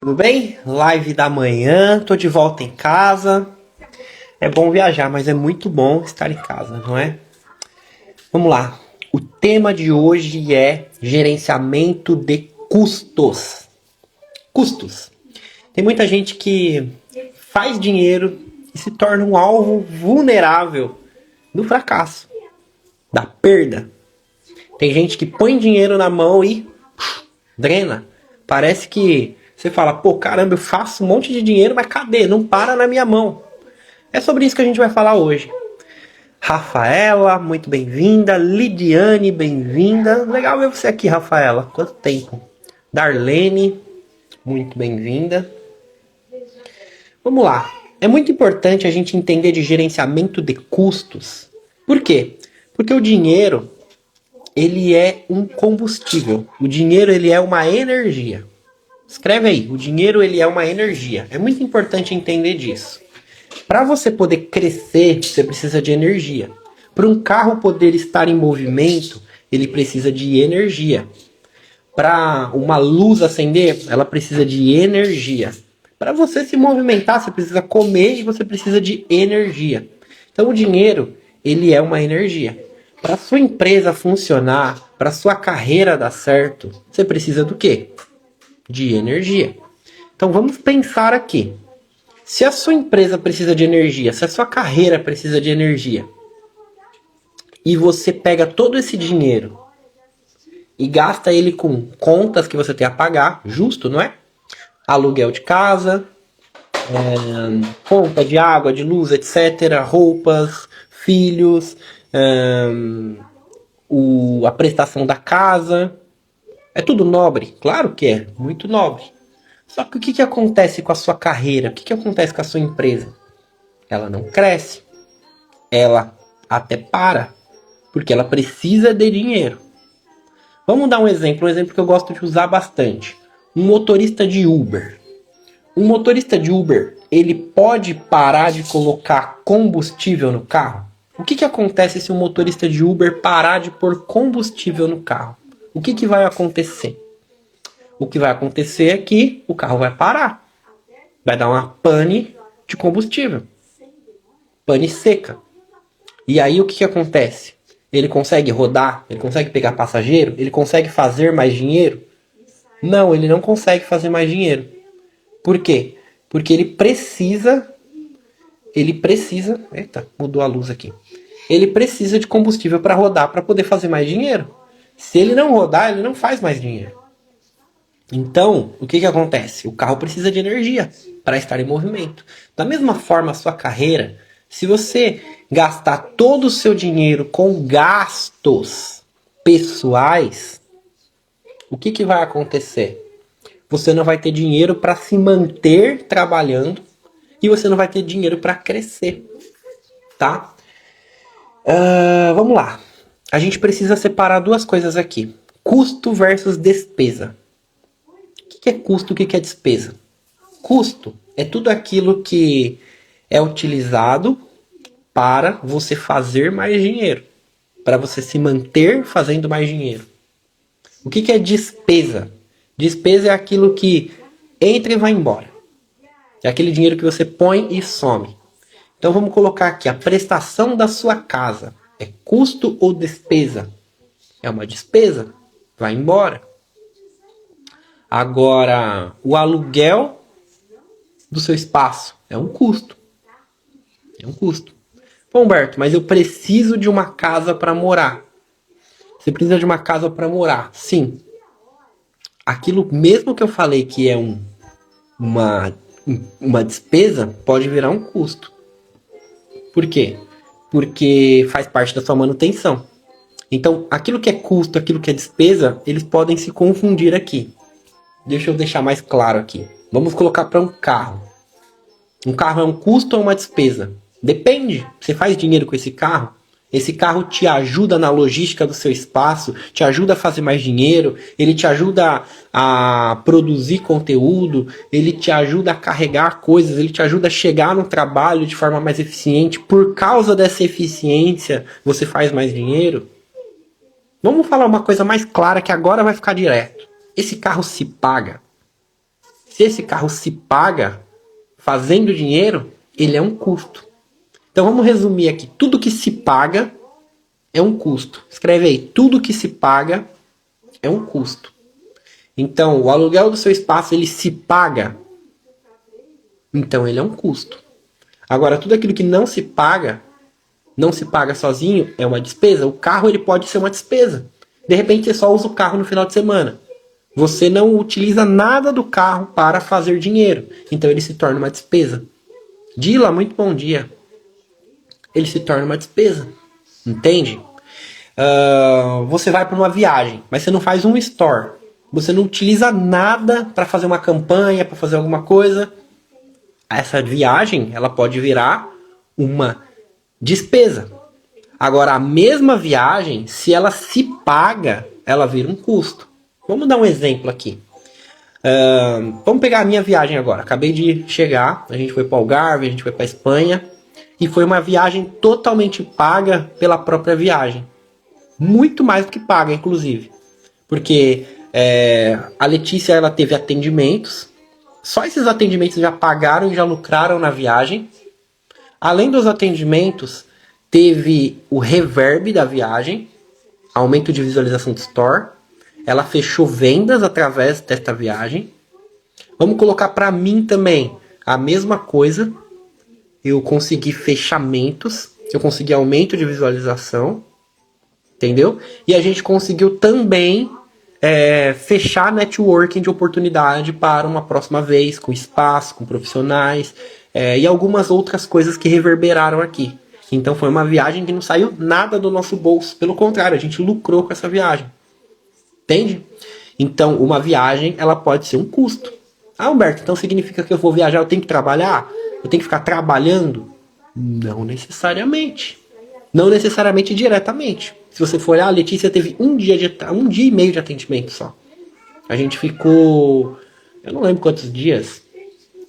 Tudo bem? Live da manhã, tô de volta em casa. É bom viajar, mas é muito bom estar em casa, não é? Vamos lá. O tema de hoje é gerenciamento de custos. Custos. Tem muita gente que faz dinheiro e se torna um alvo vulnerável do fracasso, da perda. Tem gente que põe dinheiro na mão e drena. Parece que você fala, pô, caramba, eu faço um monte de dinheiro, mas cadê? Não para na minha mão. É sobre isso que a gente vai falar hoje. Rafaela, muito bem-vinda. Lidiane, bem-vinda. Legal ver você aqui, Rafaela. Quanto tempo? Darlene, muito bem-vinda. Vamos lá. É muito importante a gente entender de gerenciamento de custos. Por quê? Porque o dinheiro, ele é um combustível. O dinheiro, ele é uma energia. Escreve aí, o dinheiro, ele é uma energia. É muito importante entender disso. Para você poder crescer, você precisa de energia. Para um carro poder estar em movimento, ele precisa de energia. Para uma luz acender, ela precisa de energia. Para você se movimentar, você precisa comer e você precisa de energia. Então o dinheiro, ele é uma energia. Para sua empresa funcionar, para sua carreira dar certo, você precisa do quê? De energia. Então vamos pensar aqui. Se a sua empresa precisa de energia, se a sua carreira precisa de energia, e você pega todo esse dinheiro e gasta ele com contas que você tem a pagar, justo, não é? Aluguel de casa, conta de água, de luz, etc., roupas, filhos, a prestação da casa. É tudo nobre? Claro que é, muito nobre. Só que o que acontece com a sua carreira? O que acontece com a sua empresa? Ela não cresce. Ela até para, porque ela precisa de dinheiro. Vamos dar um exemplo que eu gosto de usar bastante. Um motorista de Uber. Um motorista de Uber, ele pode parar de colocar combustível no carro? O que acontece se um motorista de Uber parar de pôr combustível no carro? O que vai acontecer? O que vai acontecer é que o carro vai parar. Vai dar uma pane de combustível. Pane seca. E aí o que acontece? Ele consegue rodar? Ele consegue pegar passageiro? Ele consegue fazer mais dinheiro? Não, ele não consegue fazer mais dinheiro. Por quê? Porque ele precisa... Eita, mudou a luz aqui. Ele precisa de combustível para rodar, para poder fazer mais dinheiro. Se ele não rodar, ele não faz mais dinheiro. Então, o que acontece? O carro precisa de energia para estar em movimento. Da mesma forma, a sua carreira, se você gastar todo o seu dinheiro com gastos pessoais, o que vai acontecer? Você não vai ter dinheiro para se manter trabalhando e você não vai ter dinheiro para crescer, tá? Vamos lá. A gente precisa separar duas coisas aqui. Custo versus despesa. O que é custo e o que é despesa? Custo é tudo aquilo que é utilizado para você fazer mais dinheiro. Para você se manter fazendo mais dinheiro. O que é despesa? Despesa é aquilo que entra e vai embora. É aquele dinheiro que você põe e some. Então vamos colocar aqui, a prestação da sua casa. É custo ou despesa? É uma despesa. Vai embora. Agora, o aluguel do seu espaço é um custo. É um custo. Bom, Humberto, mas eu preciso de uma casa para morar. Você precisa de uma casa para morar? Sim. Aquilo mesmo que eu falei que é uma despesa, pode virar um custo. Por quê? Porque faz parte da sua manutenção. Então, aquilo que é custo, aquilo que é despesa, eles podem se confundir aqui. Deixa eu deixar mais claro aqui. Vamos colocar para um carro. Um carro é um custo ou uma despesa? Depende. Você faz dinheiro com esse carro? Esse carro te ajuda na logística do seu espaço, te ajuda a fazer mais dinheiro, ele te ajuda a produzir conteúdo, ele te ajuda a carregar coisas, ele te ajuda a chegar no trabalho de forma mais eficiente. Por causa dessa eficiência, você faz mais dinheiro? Vamos falar uma coisa mais clara que agora vai ficar direto. Esse carro se paga? Se esse carro se paga fazendo dinheiro, ele é um custo. Então vamos resumir aqui. Tudo que se paga é um custo. Escreve aí. Tudo que se paga é um custo. Então, o aluguel do seu espaço, ele se paga. Então, ele é um custo. Agora, tudo aquilo que não se paga sozinho, é uma despesa. O carro, ele pode ser uma despesa. De repente, você só usa o carro no final de semana. Você não utiliza nada do carro para fazer dinheiro. Então, ele se torna uma despesa. Dila, muito bom dia. Ele se torna uma despesa. Entende? Você vai para uma viagem, mas você não faz um store. Você não utiliza nada para fazer uma campanha, para fazer alguma coisa. Essa viagem, ela pode virar uma despesa. Agora, a mesma viagem, se ela se paga, ela vira um custo. Vamos dar um exemplo aqui. Vamos pegar a minha viagem agora. Acabei de chegar, a gente foi para o Algarve, a gente foi para a Espanha. E foi uma viagem totalmente paga pela própria viagem. Muito mais do que paga, inclusive. Porque a Letícia, ela teve atendimentos. Só esses atendimentos já pagaram e já lucraram na viagem. Além dos atendimentos, teve o reverb da viagem. Aumento de visualização do store. Ela fechou vendas através desta viagem. Vamos colocar para mim também a mesma coisa. Eu consegui fechamentos. Eu consegui aumento de visualização. Entendeu? E a gente conseguiu também fechar networking de oportunidade para uma próxima vez, com espaço, com profissionais e algumas outras coisas que reverberaram aqui. Então foi uma viagem que não saiu nada do nosso bolso. Pelo contrário, a gente lucrou com essa viagem. Entende? Então uma viagem, ela pode ser um custo. Ah, Humberto, então significa que eu vou viajar, eu tenho que trabalhar? Eu tenho que ficar trabalhando? Não necessariamente. Não necessariamente diretamente. Se você for olhar, a Letícia teve um dia e meio de atendimento só. A gente ficou... Eu não lembro quantos dias.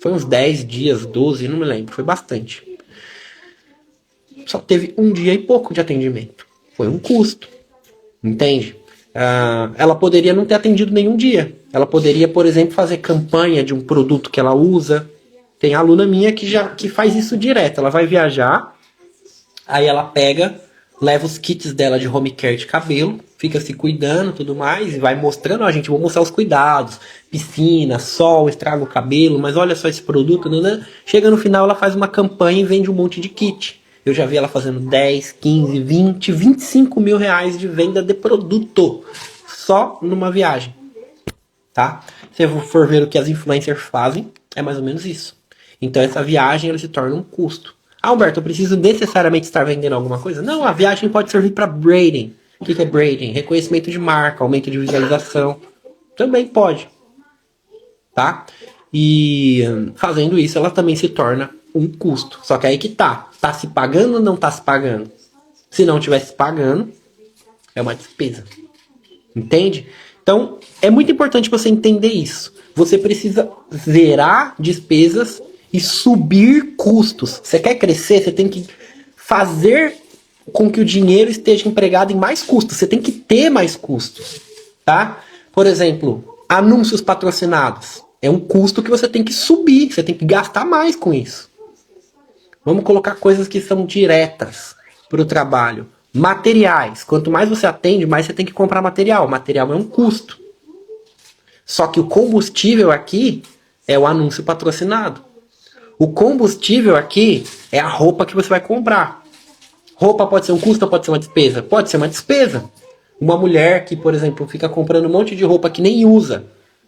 Foi uns 10 dias, 12, não me lembro. Foi bastante. Só teve um dia e pouco de atendimento. Foi um custo. Entende? Ela poderia não ter atendido nenhum dia. Ela poderia, por exemplo, fazer campanha de um produto que ela usa. Tem aluna minha que faz isso direto. Ela vai viajar, aí ela pega, leva os kits dela de home care de cabelo, fica se cuidando e tudo mais, e vai mostrando, ó, gente, vou mostrar os cuidados. Piscina, sol, estraga o cabelo, mas olha só esse produto. Né? Chega no final, ela faz uma campanha e vende um monte de kit. Eu já vi ela fazendo 10, 15, 20, 25 mil reais de venda de produto. Só numa viagem. Tá? Se você for ver o que as influencers fazem, é mais ou menos isso. Então essa viagem, ela se torna um custo. Ah, Humberto, eu preciso necessariamente estar vendendo alguma coisa? Não, a viagem pode servir para branding. O que é branding? Reconhecimento de marca, aumento de visualização. Também pode. Tá? E fazendo isso, ela também se torna um custo. Só que aí que tá. Tá se pagando ou não tá se pagando? Se não tivesse pagando, é uma despesa. Entende? Então, é muito importante você entender isso. Você precisa zerar despesas e subir custos. Você quer crescer, você tem que fazer com que o dinheiro esteja empregado em mais custos. Você tem que ter mais custos. Tá? Por exemplo, anúncios patrocinados. É um custo que você tem que subir. Você tem que gastar mais com isso. Vamos colocar coisas que são diretas para o trabalho. Materiais. Quanto mais você atende, mais você tem que comprar material. Material é um custo. Só que o combustível aqui é o anúncio patrocinado. O combustível aqui é a roupa que você vai comprar. Roupa pode ser um custo ou pode ser uma despesa? Pode ser uma despesa. Uma mulher que, por exemplo, fica comprando um monte de roupa que nem usa.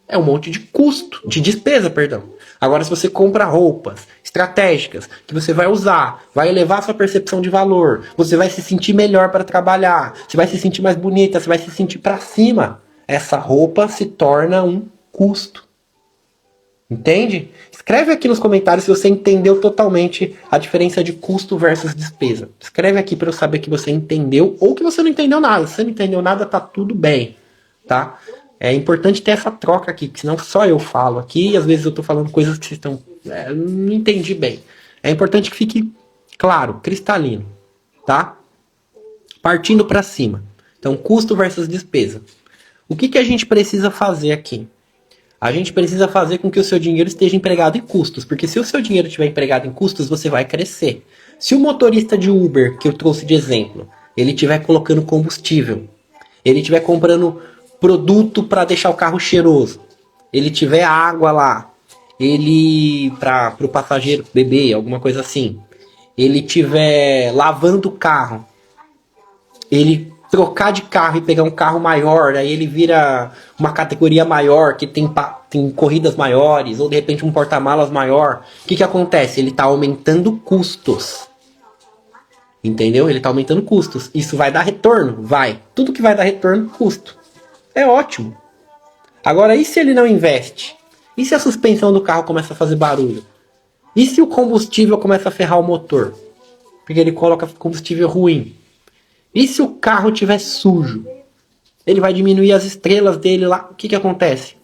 É um monte de custo, de despesa, perdão. Agora, se você compra roupas estratégicas que você vai usar, vai elevar sua percepção de valor, você vai se sentir melhor para trabalhar, você vai se sentir mais bonita, você vai se sentir para cima. Essa roupa se torna um custo. Entende? Escreve aqui nos comentários se você entendeu totalmente a diferença de custo versus despesa. Escreve aqui para eu saber que você entendeu ou que você não entendeu nada. Se você não entendeu nada, tá tudo bem, tá? É importante ter essa troca aqui, porque senão só eu falo aqui e às vezes eu tô falando coisas que vocês estão... não entendi bem. É importante que fique claro, cristalino, tá? Partindo para cima. Então, custo versus despesa. O que a gente precisa fazer aqui? A gente precisa fazer com que o seu dinheiro esteja empregado em custos, porque se o seu dinheiro estiver empregado em custos, você vai crescer. Se o motorista de Uber, que eu trouxe de exemplo, ele estiver colocando combustível, ele estiver comprando produto para deixar o carro cheiroso, ele tiver água lá, ele para o passageiro beber, alguma coisa assim, ele tiver lavando o carro, ele trocar de carro e pegar um carro maior, aí ele vira uma categoria maior, que tem corridas maiores, ou de repente um porta-malas maior, o que acontece? Ele está aumentando custos. Entendeu? Ele está aumentando custos. Isso vai dar retorno? Vai. Tudo que vai dar retorno, custo. É ótimo. Agora, e se ele não investe? E se a suspensão do carro começa a fazer barulho? E se o combustível começa a ferrar o motor? Porque ele coloca combustível ruim. E se o carro estiver sujo? Ele vai diminuir as estrelas dele lá. O que acontece?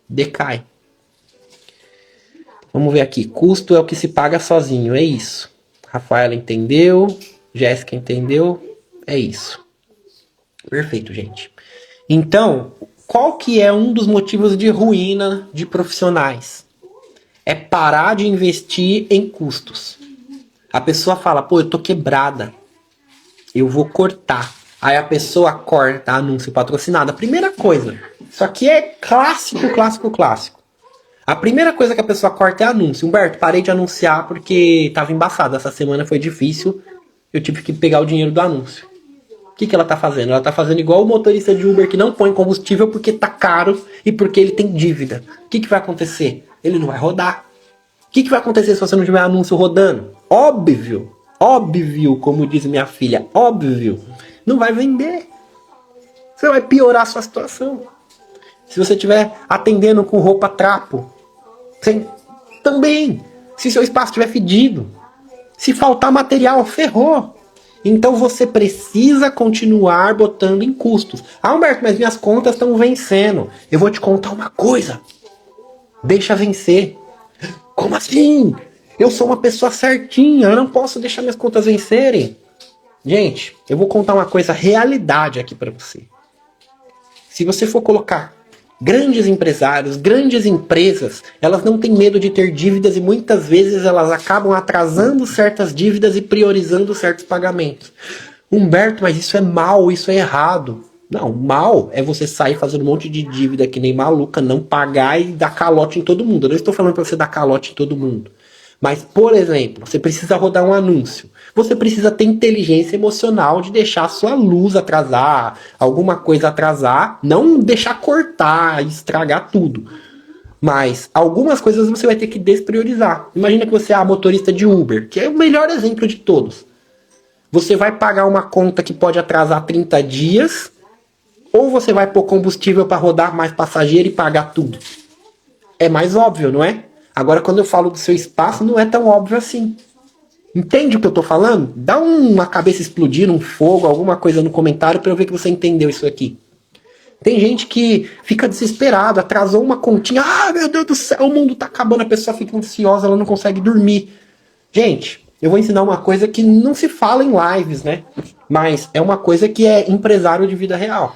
Decai. Vamos ver aqui. Custo é o que se paga sozinho. É isso. Rafaela entendeu. Jéssica entendeu. É isso. Perfeito, gente. Então, qual que é um dos motivos de ruína de profissionais? É parar de investir em custos. A pessoa fala, pô, eu tô quebrada. Eu vou cortar. Aí a pessoa corta anúncio patrocinado. A primeira coisa. Isso aqui é clássico, clássico, clássico. A primeira coisa que a pessoa corta é anúncio. Humberto, parei de anunciar porque tava embaçado. Essa semana foi difícil. Eu tive que pegar o dinheiro do anúncio. O que ela tá fazendo? Ela tá fazendo igual o motorista de Uber que não põe combustível porque tá caro e porque ele tem dívida. O que vai acontecer? Ele não vai rodar. O que vai acontecer se você não tiver anúncio rodando? Óbvio. Óbvio, como diz minha filha. Óbvio. Não vai vender. Você vai piorar a sua situação. Se você estiver atendendo com roupa trapo, você também. Se seu espaço estiver fedido, se faltar material, ferrou. Então você precisa continuar botando em custos. Ah, Humberto, mas minhas contas estão vencendo. Eu vou te contar uma coisa. Deixa vencer. Como assim? Eu sou uma pessoa certinha, eu não posso deixar minhas contas vencerem. Gente, eu vou contar uma coisa, realidade aqui pra você. Se você for colocar grandes empresários, grandes empresas, elas não têm medo de ter dívidas e muitas vezes elas acabam atrasando certas dívidas e priorizando certos pagamentos. Humberto, mas isso é mal, isso é errado. Não, mal é você sair fazendo um monte de dívida que nem maluca, não pagar e dar calote em todo mundo. Eu não estou falando para você dar calote em todo mundo. Mas, por exemplo, você precisa rodar um anúncio. Você precisa ter inteligência emocional de deixar a sua luz atrasar, alguma coisa atrasar, não deixar cortar e estragar tudo. Mas algumas coisas você vai ter que despriorizar. Imagina que você é a motorista de Uber, que é o melhor exemplo de todos. Você vai pagar uma conta que pode atrasar 30 dias, ou você vai pôr combustível para rodar mais passageiro e pagar tudo. É mais óbvio, não é? Agora, quando eu falo do seu espaço, não é tão óbvio assim. Entende o que eu tô falando? Dá uma cabeça explodindo, um fogo, alguma coisa no comentário para eu ver que você entendeu isso aqui. Tem gente que fica desesperado, atrasou uma continha. Ah, meu Deus do céu, o mundo tá acabando. A pessoa fica ansiosa, ela não consegue dormir. Gente, eu vou ensinar uma coisa que não se fala em lives, né? Mas é uma coisa que é empresário de vida real.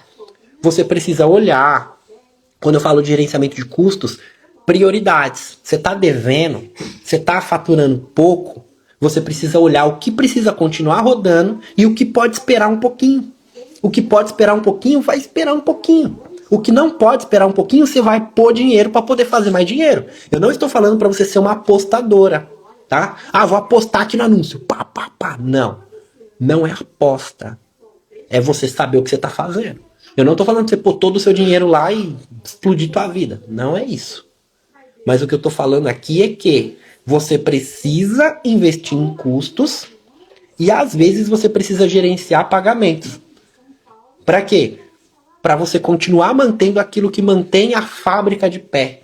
Você precisa olhar, quando eu falo de gerenciamento de custos, prioridades. Você está devendo, você está faturando pouco, você precisa olhar o que precisa continuar rodando e o que pode esperar um pouquinho. O que pode esperar um pouquinho, vai esperar um pouquinho. O que não pode esperar um pouquinho, você vai pôr dinheiro para poder fazer mais dinheiro. Eu não estou falando para você ser uma apostadora, tá? Ah, vou apostar aqui no anúncio. Pá, pá, pá. Não. Não é aposta. É você saber o que você está fazendo. Eu não estou falando para você pôr todo o seu dinheiro lá e explodir tua vida. Não é isso. Mas o que eu estou falando aqui é que você precisa investir em custos e às vezes você precisa gerenciar pagamentos. Para quê? Para você continuar mantendo aquilo que mantém a fábrica de pé.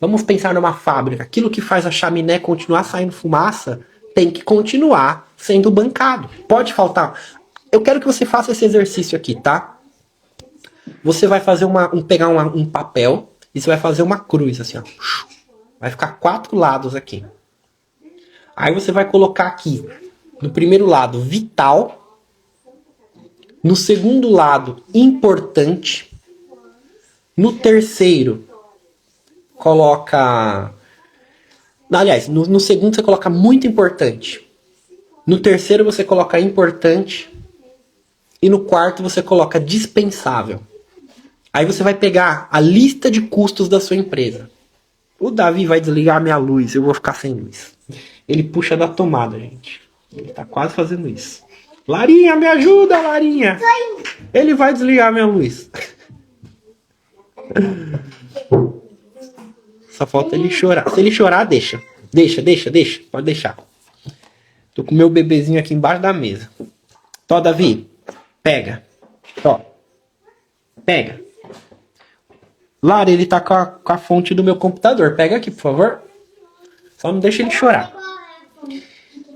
Vamos pensar numa fábrica. Aquilo que faz a chaminé continuar saindo fumaça tem que continuar sendo bancado. Pode faltar. Eu quero que você faça esse exercício aqui, tá? Você vai fazer pegar um papel e você vai fazer uma cruz assim, ó. Vai ficar 4 lados aqui. Aí você vai colocar aqui, no primeiro lado, vital. No segundo lado, importante. No terceiro, coloca... Aliás, no segundo você coloca muito importante. No terceiro você coloca importante. E no quarto você coloca dispensável. Aí você vai pegar a lista de custos da sua empresa. O Davi vai desligar a minha luz, eu vou ficar sem luz. Ele puxa da tomada, gente. Ele tá quase fazendo isso. Larinha, me ajuda, Larinha! Ele vai desligar a minha luz. Só falta ele chorar. Se ele chorar, deixa. Deixa. Pode deixar. Tô com o meu bebezinho aqui embaixo da mesa. Tó, Davi. Pega. Tó. Pega. Lara, ele tá com a fonte do meu computador. Pega aqui, por favor. Só não deixa ele chorar.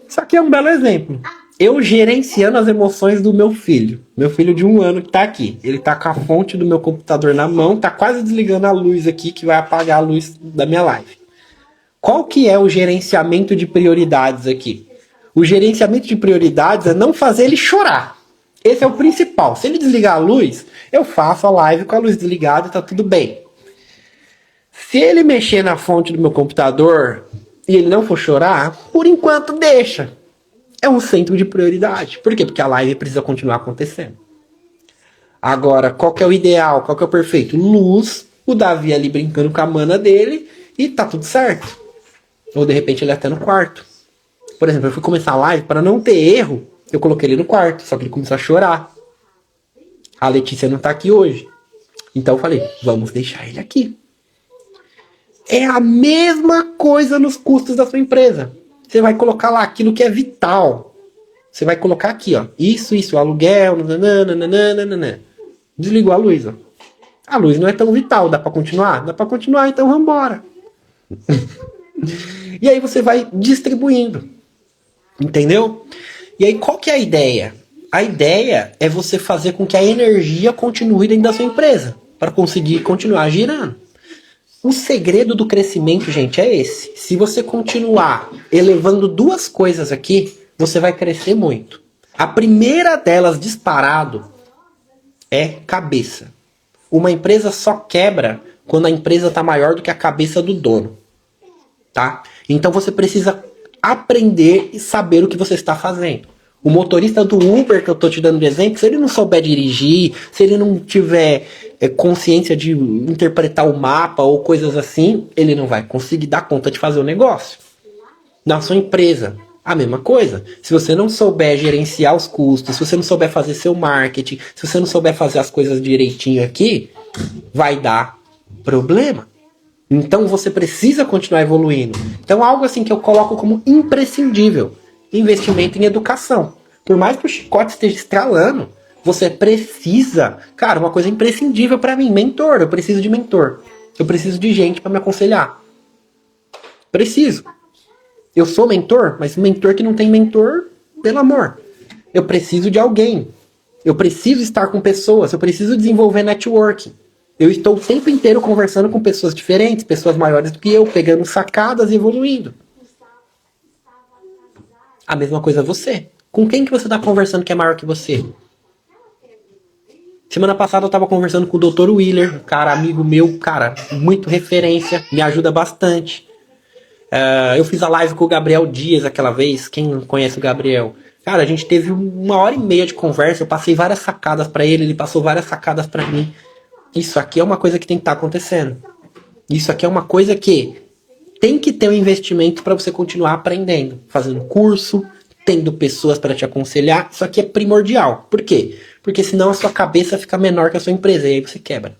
Isso aqui é um belo exemplo. Eu gerenciando as emoções do meu filho. Meu filho de 1 ano que tá aqui. Ele tá com a fonte do meu computador na mão. Tá quase desligando a luz aqui, que vai apagar a luz da minha live. Qual que é o gerenciamento de prioridades aqui? O gerenciamento de prioridades é não fazer ele chorar. Esse é o principal. Se ele desligar a luz, eu faço a live com a luz desligada e tá tudo bem. Se ele mexer na fonte do meu computador e ele não for chorar, por enquanto deixa. É um centro de prioridade. Por quê? Porque a live precisa continuar acontecendo. Agora, qual que é o ideal? Qual que é o perfeito? Luz, o Davi ali brincando com a mana dele e tá tudo certo. Ou de repente ele até no quarto. Por exemplo, eu fui começar a live, para não ter erro, eu coloquei ele no quarto, só que ele começou a chorar. A Letícia não tá aqui hoje. Então eu falei, vamos deixar ele aqui. É a mesma coisa nos custos da sua empresa. Você vai colocar lá aquilo que é vital. Você vai colocar aqui, ó. Isso, aluguel, nananana. Desligou a luz, ó. A luz não é tão vital, dá pra continuar? Dá pra continuar, então vambora. E aí você vai distribuindo. Entendeu? E aí qual que é a ideia? A ideia é você fazer com que a energia continue dentro da sua empresa. Para conseguir continuar girando. O segredo do crescimento, gente, é esse. Se você continuar elevando 2 coisas aqui, você vai crescer muito. A primeira delas, disparado, é cabeça. Uma empresa só quebra quando a empresa está maior do que a cabeça do dono. Tá? Então você precisa aprender e saber o que você está fazendo. O motorista do Uber, que eu estou te dando de exemplo, se ele não souber dirigir, se ele não tiver consciência de interpretar o mapa ou coisas assim, ele não vai conseguir dar conta de fazer o negócio. Na sua empresa, a mesma coisa. Se você não souber gerenciar os custos, se você não souber fazer seu marketing, se você não souber fazer as coisas direitinho aqui, vai dar problema. Então você precisa continuar evoluindo. Então algo assim que eu coloco como imprescindível. Investimento em educação. Por mais que o chicote esteja estralando, você precisa... Cara, uma coisa imprescindível pra mim, mentor. Eu preciso de mentor. Eu preciso de gente pra me aconselhar. Preciso. Eu sou mentor, mas mentor que não tem mentor, pelo amor. Eu preciso de alguém. Eu preciso estar com pessoas. Eu preciso desenvolver networking. Eu estou o tempo inteiro conversando com pessoas diferentes, pessoas maiores do que eu, pegando sacadas e evoluindo. A mesma coisa você. Com quem que você está conversando que é maior que você? Semana passada eu estava conversando com o Dr. Willer, um cara amigo meu, cara, muito referência, me ajuda bastante. Eu fiz a live com o Gabriel Dias aquela vez, quem não conhece o Gabriel? Cara, a gente teve 1h30 de conversa, eu passei várias sacadas para ele, ele passou várias sacadas para mim. Isso aqui é uma coisa que tem que estar acontecendo. Isso aqui é uma coisa que tem que ter um investimento para você continuar aprendendo. Fazendo curso, tendo pessoas para te aconselhar. Isso aqui é primordial. Por quê? Porque senão a sua cabeça fica menor que a sua empresa e aí você quebra.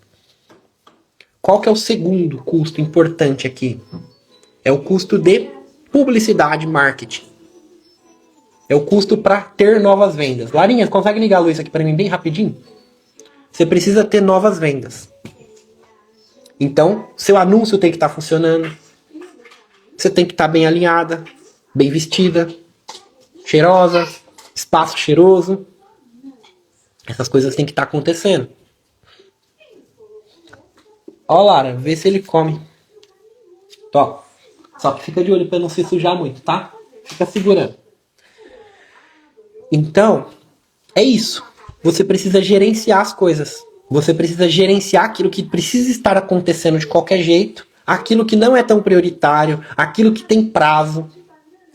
Qual que é o segundo custo importante aqui? É o custo de publicidade e marketing. É o custo para ter novas vendas. Larinha, consegue ligar a luz aqui para mim bem rapidinho? Você precisa ter novas vendas. Então, seu anúncio tem que estar funcionando. Você tem que estar bem alinhada, bem vestida, cheirosa, espaço cheiroso. Essas coisas têm que estar acontecendo. Ó, Lara, vê se ele come. Tó. Só que fica de olho para não se sujar muito, tá? Fica segurando. Então, é isso. Você precisa gerenciar as coisas. Você precisa gerenciar aquilo que precisa estar acontecendo de qualquer jeito. aquilo que não é tão prioritário, aquilo que tem prazo,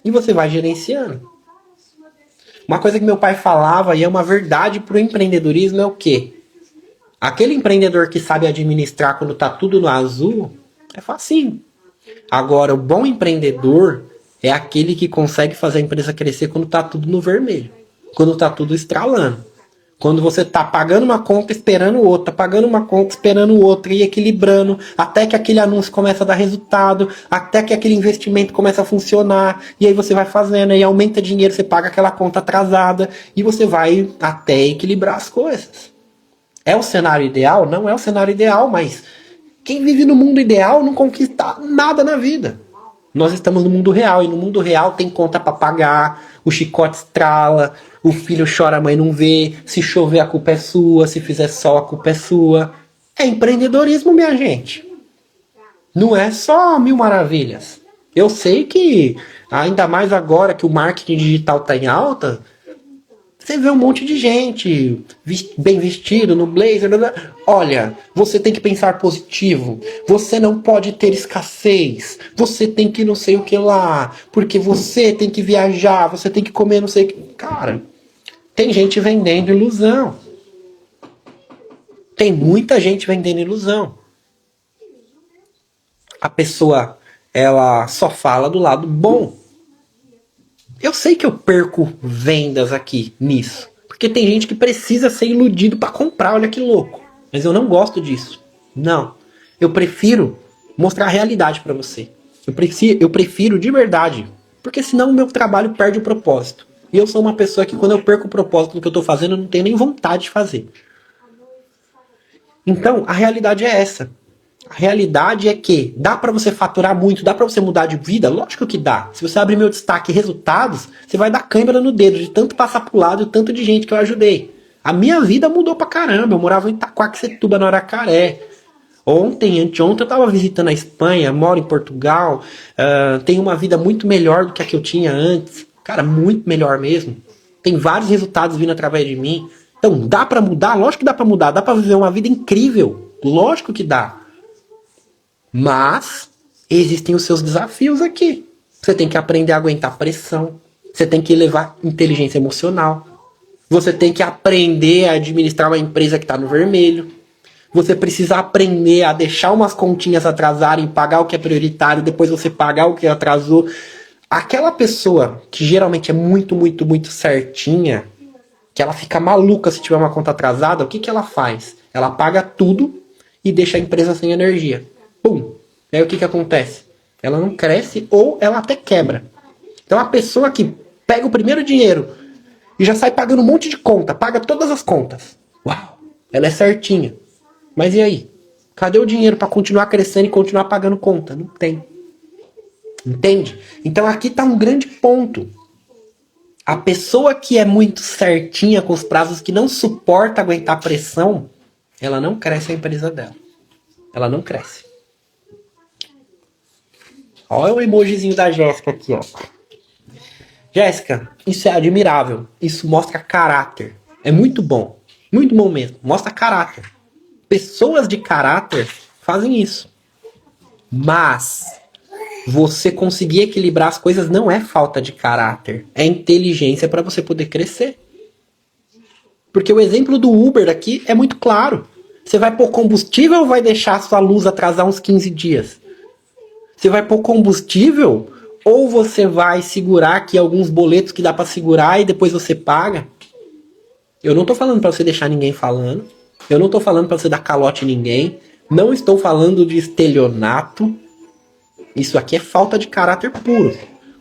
e você vai gerenciando. Uma coisa que meu pai falava, e é uma verdade pro empreendedorismo, é o quê? Aquele empreendedor que sabe administrar quando tá tudo no azul, é facinho. Agora, o bom empreendedor é aquele que consegue fazer a empresa crescer quando tá tudo no vermelho. Quando tá tudo estralando. Quando você tá pagando uma conta esperando outra, pagando uma conta esperando outra e equilibrando, até que aquele anúncio começa a dar resultado, até que aquele investimento começa a funcionar, e aí você vai fazendo, aí aumenta dinheiro, você paga aquela conta atrasada, e você vai até equilibrar as coisas. É o cenário ideal? Não é o cenário ideal, mas quem vive no mundo ideal não conquista nada na vida. Nós estamos no mundo real, e no mundo real tem conta para pagar, o chicote estrala, o filho chora, a mãe não vê, se chover a culpa é sua, se fizer sol a culpa é sua. É empreendedorismo, minha gente. Não é só mil maravilhas. Eu sei que, ainda mais agora que o marketing digital está em alta, você vê um monte de gente bem vestido, no blazer. Olha, você tem que pensar positivo. Você não pode ter escassez. Você tem que não sei o que lá. Porque você tem que viajar. Você tem que comer não sei o que. Cara, tem gente vendendo ilusão. Tem muita gente vendendo ilusão. A pessoa, ela só fala do lado bom. Eu sei que eu perco vendas aqui nisso. Porque tem gente que precisa ser iludido para comprar, olha que louco. Mas eu não gosto disso. Não. Eu prefiro mostrar a realidade para você. Eu prefiro de verdade. Porque senão o meu trabalho perde o propósito. E eu sou uma pessoa que quando eu perco o propósito do que eu tô fazendo, eu não tenho nem vontade de fazer. Então, a realidade é essa. A realidade é que dá para você faturar muito, dá para você mudar de vida? Lógico que dá. Se você abrir meu destaque resultados, você vai dar câimbra no dedo de tanto passar pro lado e tanto de gente que eu ajudei. A minha vida mudou pra caramba. Eu morava em Itaquaquecetuba, no Aracaré. Anteontem eu tava visitando a Espanha, moro em Portugal, tenho uma vida muito melhor do que a que eu tinha antes. Cara, muito melhor mesmo. Tem vários resultados vindo através de mim. Então, dá pra mudar? Lógico que dá pra mudar. Dá pra viver uma vida incrível. Lógico que dá. Mas existem os seus desafios aqui. Você tem que aprender a aguentar pressão. Você tem que levar inteligência emocional. Você tem que aprender a administrar uma empresa que está no vermelho. Você precisa aprender a deixar umas continhas atrasarem, pagar o que é prioritário, depois você pagar o que atrasou. Aquela pessoa que geralmente é muito, muito, muito certinha, que ela fica maluca se tiver uma conta atrasada, o que, que ela faz? Ela paga tudo e deixa a empresa sem energia. Pum! E aí o que, que acontece? Ela não cresce ou ela até quebra. Então a pessoa que pega o primeiro dinheiro e já sai pagando um monte de conta, paga todas as contas. Uau! Ela é certinha. Mas e aí? Cadê o dinheiro para continuar crescendo e continuar pagando conta? Não tem. Entende? Então aqui está um grande ponto. A pessoa que é muito certinha com os prazos, que não suporta aguentar pressão, ela não cresce a empresa dela. Ela não cresce. Olha o emojizinho da Jéssica aqui, ó. Jéssica, isso é admirável. Isso mostra caráter. É muito bom. Muito bom mesmo. Mostra caráter. Pessoas de caráter fazem isso. Mas você conseguir equilibrar as coisas não é falta de caráter. É inteligência para você poder crescer. Porque o exemplo do Uber aqui é muito claro. Você vai pôr combustível ou vai deixar a sua luz atrasar uns 15 dias? Você vai pôr combustível ou você vai segurar aqui alguns boletos que dá para segurar e depois você paga? Eu não tô falando para você deixar ninguém falando. Eu não tô falando para você dar calote em ninguém. Não estou falando de estelionato. Isso aqui é falta de caráter puro.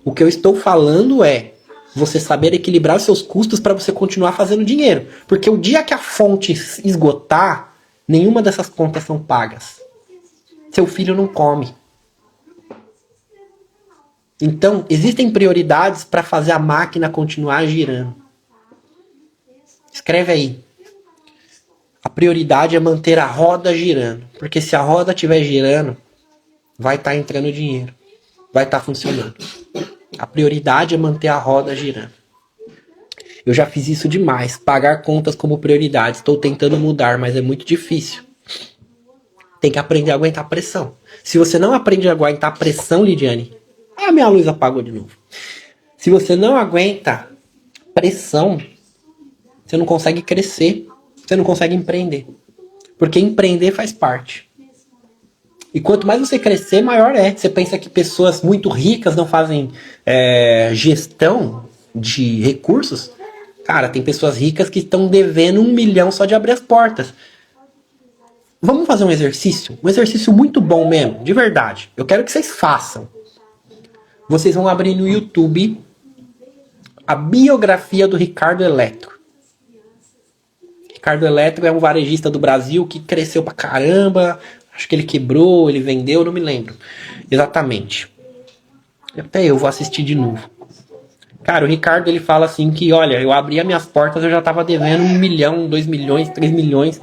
O que eu estou falando é você saber equilibrar os seus custos para você continuar fazendo dinheiro. Porque o dia que a fonte esgotar, nenhuma dessas contas são pagas. Seu filho não come. Então, existem prioridades para fazer a máquina continuar girando. Escreve aí. A prioridade é manter a roda girando. Porque se a roda estiver girando, vai estar entrando dinheiro. Vai estar funcionando. A prioridade é manter a roda girando. Eu já fiz isso demais. Pagar contas como prioridade. Estou tentando mudar, mas é muito difícil. Tem que aprender a aguentar pressão. Se você não aprende a aguentar pressão, Lidiane, a minha luz apagou de novo. Se você não aguenta pressão, você não consegue crescer, você não consegue empreender. Porque empreender faz parte. E quanto mais você crescer, maior é. Você pensa que pessoas muito ricas não fazem gestão de recursos? Cara, tem pessoas ricas que estão devendo 1 milhão só de abrir as portas. Vamos fazer um exercício? Um exercício muito bom mesmo, de verdade. Eu quero que vocês façam. Vocês vão abrir no YouTube a biografia do Ricardo Eletro. Ricardo Eletro é um varejista do Brasil que cresceu pra caramba. Acho que ele quebrou, ele vendeu, não me lembro exatamente. Até eu vou assistir de novo. Cara, o Ricardo ele fala assim que, olha, eu abri as minhas portas, eu já tava devendo 1 milhão, 2 milhões, 3 milhões,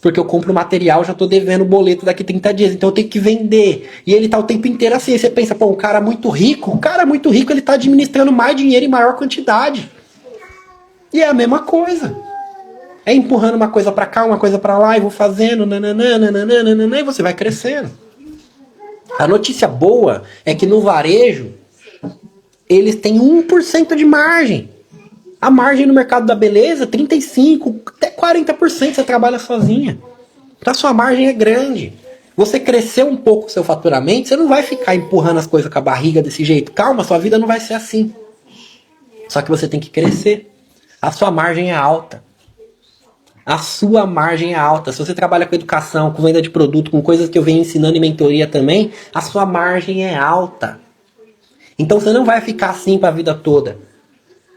porque eu compro material, já tô devendo o boleto daqui 30 dias, então eu tenho que vender. E ele tá o tempo inteiro assim, aí você pensa, pô, o cara muito rico, ele tá administrando mais dinheiro em maior quantidade. E é a mesma coisa. É empurrando uma coisa pra cá, uma coisa pra lá, e vou fazendo, nananana, e você vai crescendo. A notícia boa é que no varejo, eles têm 1% de margem. A margem no mercado da beleza, 35%, até 40% você trabalha sozinha. Então a sua margem é grande. Você cresceu um pouco o seu faturamento, você não vai ficar empurrando as coisas com a barriga desse jeito. Calma, sua vida não vai ser assim. Só que você tem que crescer. A sua margem é alta. A sua margem é alta. Se você trabalha com educação, com venda de produto, com coisas que eu venho ensinando em mentoria também, a sua margem é alta. Então você não vai ficar assim para a vida toda.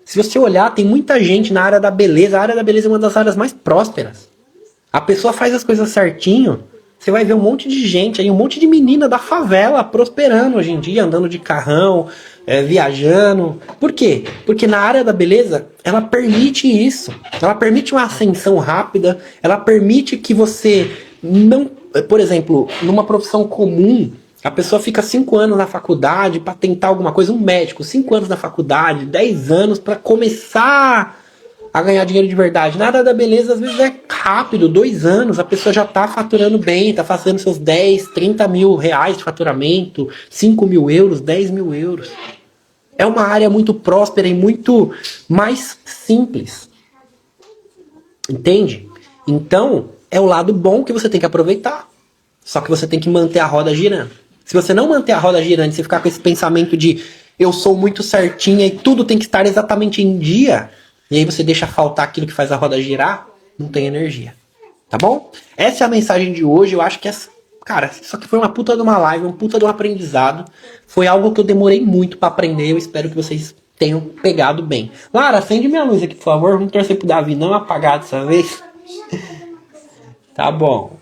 Se você olhar, tem muita gente na área da beleza. A área da beleza é uma das áreas mais prósperas. A pessoa faz as coisas certinho, você vai ver um monte de gente aí, um monte de menina da favela prosperando hoje em dia, andando de carrão, viajando. Por quê? Porque na área da beleza, ela permite isso. Ela permite uma ascensão rápida, ela permite que você não... Por exemplo, numa profissão comum, a pessoa fica 5 anos na faculdade para tentar alguma coisa. Um médico, 5 anos na faculdade, 10 anos para começar a ganhar dinheiro de verdade. Nada da beleza, às vezes é rápido, 2 anos, a pessoa já tá faturando bem, tá fazendo seus 10, 30 mil reais de faturamento, 5 mil euros, 10 mil euros. É uma área muito próspera e muito mais simples. Entende? Então, é o lado bom que você tem que aproveitar. Só que você tem que manter a roda girando. Se você não manter a roda girando, você ficar com esse pensamento de eu sou muito certinha e tudo tem que estar exatamente em dia, e aí você deixa faltar aquilo que faz a roda girar, não tem energia. Tá bom? Essa é a mensagem de hoje. Eu acho que cara, isso aqui foi uma puta de uma live, um puta de um aprendizado. Foi algo que eu demorei muito pra aprender. Eu espero que vocês tenham pegado bem. Lara, acende minha luz aqui, por favor. Vamos torcer pro Davi não apagar dessa vez. Tá bom.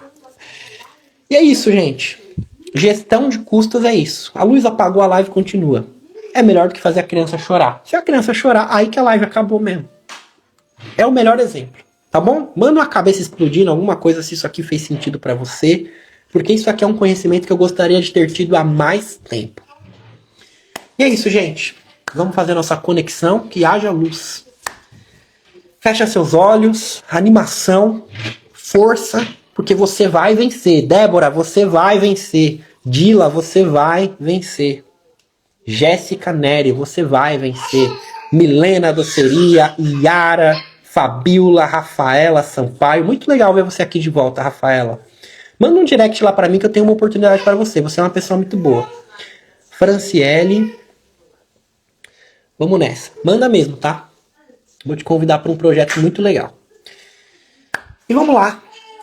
E é isso, gente. Gestão de custos é isso. A luz apagou, a live continua. É melhor do que fazer a criança chorar. Se a criança chorar, aí que a live acabou mesmo. É o melhor exemplo. Tá bom? Manda uma cabeça explodindo, alguma coisa se isso aqui fez sentido pra você. Porque isso aqui é um conhecimento que eu gostaria de ter tido há mais tempo. E é isso, gente. Vamos fazer nossa conexão. Que haja luz. Fecha seus olhos. Animação. Força. Porque você vai vencer. Débora, você vai vencer. Dila, você vai vencer. Jéssica Neri, você vai vencer. Milena Doceria, Yara, Fabiola, Rafaela Sampaio. Muito legal ver você aqui de volta, Rafaela. Manda um direct lá pra mim que eu tenho uma oportunidade para você. Você é uma pessoa muito boa. Franciele. Vamos nessa. Manda mesmo, tá? Vou te convidar para um projeto muito legal. E vamos lá.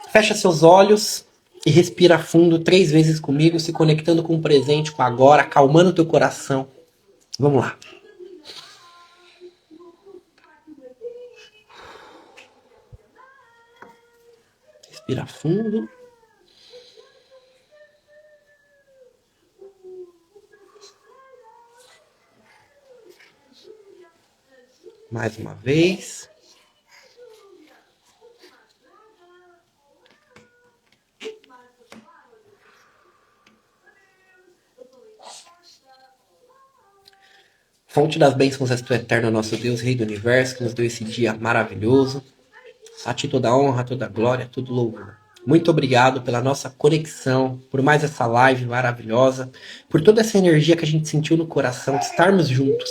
Fecha seus olhos e respira fundo 3 vezes comigo, se conectando com o presente, com o agora, acalmando o teu coração. Vamos lá. Respira fundo. Mais uma vez. Fonte das bênçãos és tu, eterno nosso Deus, Rei do Universo, que nos deu esse dia maravilhoso. A ti toda honra, toda glória, todo louvor. Muito obrigado pela nossa conexão, por mais essa live maravilhosa, por toda essa energia que a gente sentiu no coração de estarmos juntos,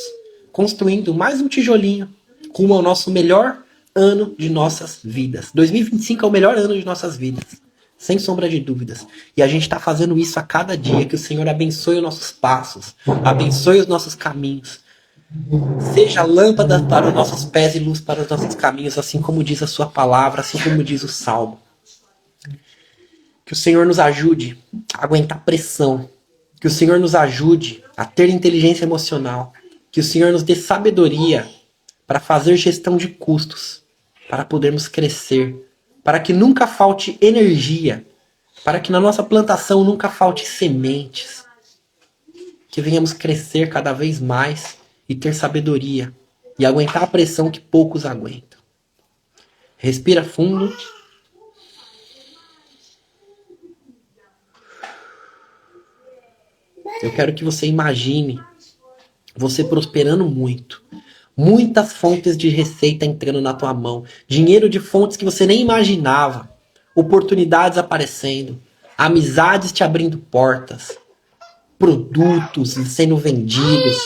construindo mais um tijolinho rumo ao nosso melhor ano de nossas vidas. 2025 é o melhor ano de nossas vidas, sem sombra de dúvidas. E a gente está fazendo isso a cada dia. Que o Senhor abençoe os nossos passos, abençoe os nossos caminhos. Seja lâmpada para os nossos pés e luz para os nossos caminhos, assim como diz a sua palavra, assim como diz o Salmo. Que o Senhor nos ajude a aguentar pressão. Que o Senhor nos ajude a ter inteligência emocional. Que o Senhor nos dê sabedoria para fazer gestão de custos, para podermos crescer, para que nunca falte energia, para que na nossa plantação nunca falte sementes. Que venhamos crescer cada vez mais e ter sabedoria e aguentar a pressão que poucos aguentam. Respira fundo. Eu quero que você imagine você prosperando muito. Muitas fontes de receita entrando na tua mão. Dinheiro de fontes que você nem imaginava. Oportunidades aparecendo. Amizades te abrindo portas. Produtos sendo vendidos.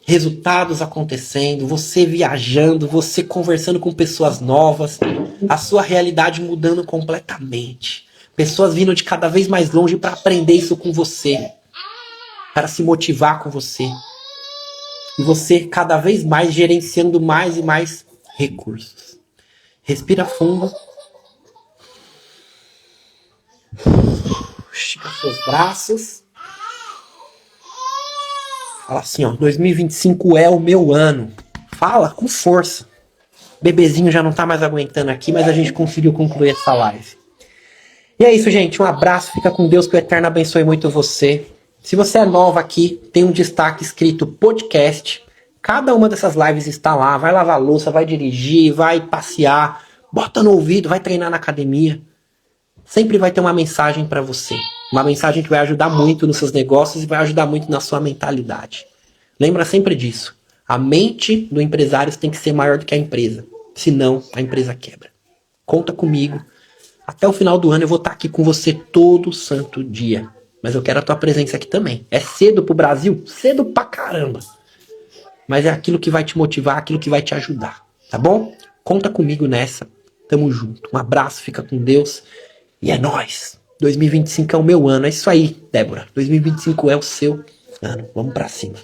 Resultados acontecendo. Você viajando. Você conversando com pessoas novas. A sua realidade mudando completamente. Pessoas vindo de cada vez mais longe para aprender isso com você. Para se motivar com você. E você cada vez mais gerenciando mais e mais recursos. Respira fundo. Estica seus braços. Fala assim, ó, 2025 é o meu ano. Fala com força. Bebezinho já não tá mais aguentando aqui, mas a gente conseguiu concluir essa live. E é isso, gente. Um abraço, fica com Deus, que o Eterno abençoe muito você. Se você é nova aqui, tem um destaque escrito podcast. Cada uma dessas lives está lá. Vai lavar louça, vai dirigir, vai passear, bota no ouvido, vai treinar na academia. Sempre vai ter uma mensagem para você. Uma mensagem que vai ajudar muito nos seus negócios e vai ajudar muito na sua mentalidade. Lembra sempre disso. A mente do empresário tem que ser maior do que a empresa. Senão, a empresa quebra. Conta comigo. Até o final do ano eu vou estar aqui com você todo santo dia. Mas eu quero a tua presença aqui também. É cedo pro Brasil? Cedo pra caramba. Mas é aquilo que vai te motivar, aquilo que vai te ajudar. Tá bom? Conta comigo nessa. Tamo junto. Um abraço, fica com Deus. E é nóis. 2025 é o meu ano. É isso aí, Débora. 2025 é o seu ano. Vamos pra cima.